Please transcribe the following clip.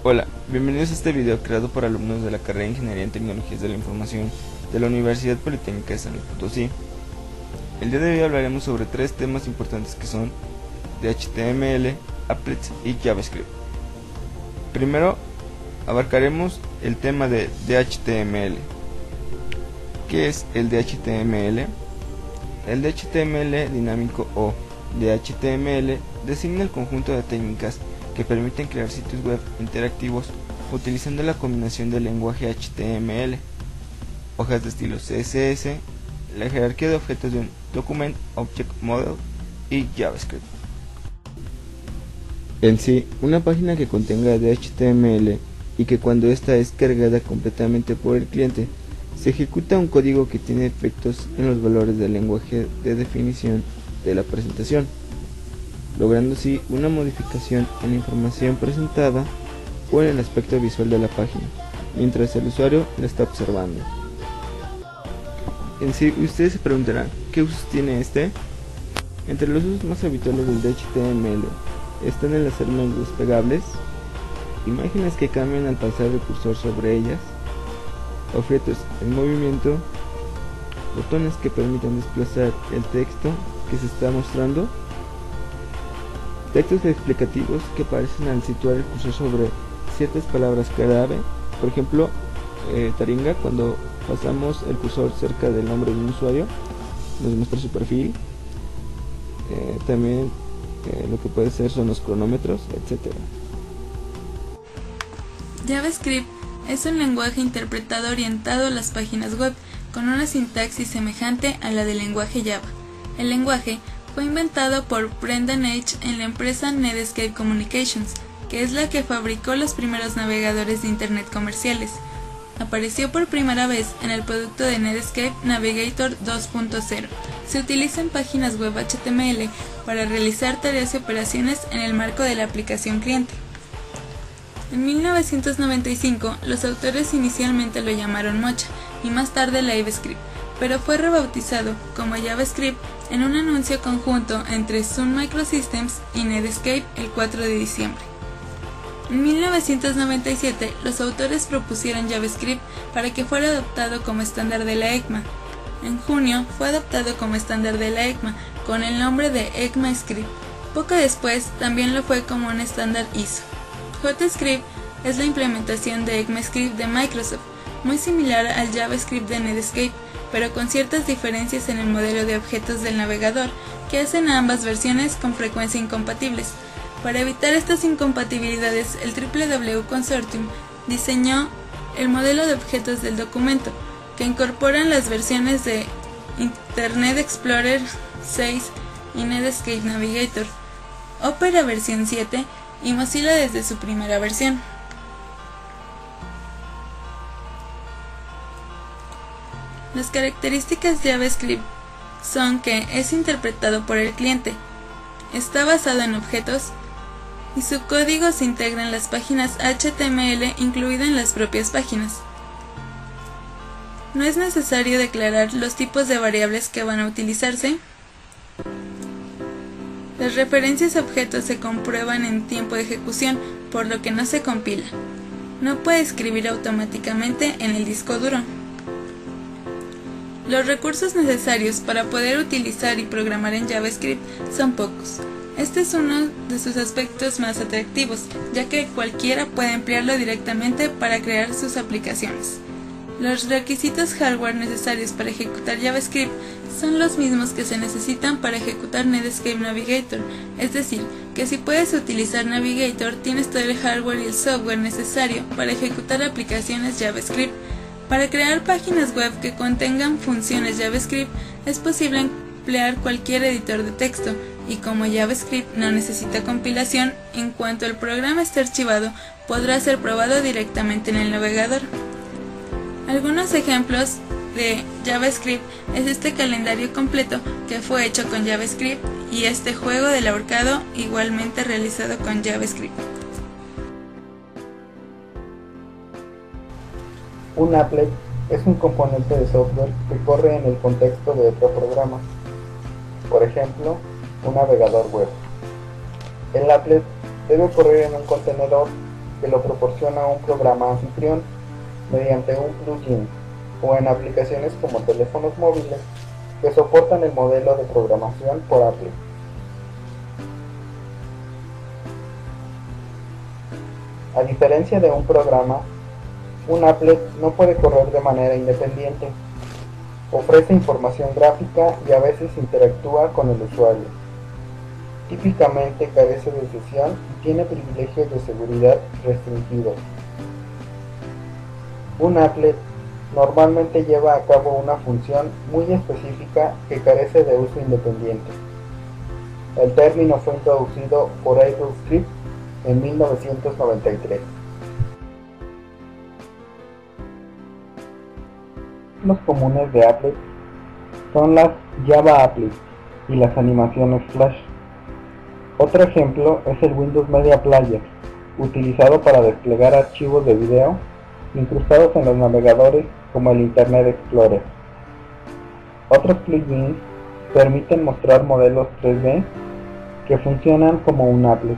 Hola, bienvenidos a este video creado por alumnos de la carrera de Ingeniería en Tecnologías de la Información de la Universidad Politécnica de San Luis Potosí. El día de hoy hablaremos sobre tres temas importantes que son HTML, Applets y JavaScript. Primero, abarcaremos el tema de HTML. ¿Qué es el HTML? El HTML dinámico o HTML designa el conjunto de técnicas que permiten crear sitios web interactivos utilizando la combinación del lenguaje HTML, hojas de estilo CSS, la jerarquía de objetos de un Document Object Model y JavaScript. En sí, una página que contenga HTML y que cuando ésta es cargada completamente por el cliente, se ejecuta un código que tiene efectos en los valores del lenguaje de definición de la presentación, logrando así una modificación en la información presentada o en el aspecto visual de la página, mientras el usuario la está observando. En sí, ustedes se preguntarán, ¿qué usos tiene este? Entre los usos más habituales del HTML están enlazamientos despegables, imágenes que cambian al pasar el cursor sobre ellas, objetos en movimiento, botones que permiten desplazar el texto que se está mostrando, textos explicativos que aparecen al situar el cursor sobre ciertas palabras clave, por ejemplo, taringa, cuando pasamos el cursor cerca del nombre de un usuario, nos muestra su perfil, también lo que puede ser son los cronómetros, etc. JavaScript es un lenguaje interpretado orientado a las páginas web, con una sintaxis semejante a la del lenguaje Java. El lenguaje fue inventado por Brendan Eich en la empresa Netscape Communications, que es la que fabricó los primeros navegadores de Internet comerciales. Apareció por primera vez en el producto de Netscape Navigator 2.0. Se utiliza en páginas web HTML para realizar tareas y operaciones en el marco de la aplicación cliente. En 1995, los autores inicialmente lo llamaron Mocha y más tarde LiveScript, pero fue rebautizado como JavaScript en un anuncio conjunto entre Sun Microsystems y Netscape el 4 de diciembre. En 1997, los autores propusieron JavaScript para que fuera adoptado como estándar de la ECMA. En junio, fue adoptado como estándar de la ECMA con el nombre de ECMAScript. Poco después, también lo fue como un estándar ISO. JScript es la implementación de ECMAScript de Microsoft, muy similar al JavaScript de Netscape, pero con ciertas diferencias en el modelo de objetos del navegador que hacen a ambas versiones con frecuencia incompatibles. Para evitar estas incompatibilidades, el WW Consortium diseñó el modelo de objetos del documento, que incorporan las versiones de Internet Explorer 6 y Netscape Navigator, Opera versión 7 y Mozilla desde su primera versión. Las características de JavaScript son que es interpretado por el cliente, está basado en objetos y su código se integra en las páginas HTML incluida en las propias páginas. No es necesario declarar los tipos de variables que van a utilizarse. Las referencias a objetos se comprueban en tiempo de ejecución, por lo que no se compila. No puede escribir automáticamente en el disco duro. Los recursos necesarios para poder utilizar y programar en JavaScript son pocos. Este es uno de sus aspectos más atractivos, ya que cualquiera puede emplearlo directamente para crear sus aplicaciones. Los requisitos hardware necesarios para ejecutar JavaScript son los mismos que se necesitan para ejecutar Netscape Navigator, es decir, que si puedes utilizar Navigator tienes todo el hardware y el software necesario para ejecutar aplicaciones JavaScript. Para crear páginas web que contengan funciones JavaScript es posible emplear cualquier editor de texto, y como JavaScript no necesita compilación, en cuanto el programa esté archivado, podrá ser probado directamente en el navegador. Algunos ejemplos de JavaScript es este calendario completo que fue hecho con JavaScript y este juego del ahorcado igualmente realizado con JavaScript. Un applet es un componente de software que corre en el contexto de otro programa, por ejemplo, un navegador web. El applet debe correr en un contenedor que lo proporciona un programa anfitrión mediante un plugin, o en aplicaciones como teléfonos móviles que soportan el modelo de programación por applet. A diferencia de un programa, un applet no puede correr de manera independiente. Ofrece información gráfica y a veces interactúa con el usuario. Típicamente carece de sesión y tiene privilegios de seguridad restringidos. Un applet normalmente lleva a cabo una función muy específica que carece de uso independiente. El término fue introducido por AppleScript en 1993. Los comunes de applet son las Java Applets y las animaciones Flash. Otro ejemplo es el Windows Media Player, utilizado para desplegar archivos de video incrustados en los navegadores como el Internet Explorer. Otros plugins permiten mostrar modelos 3D que funcionan como un applet.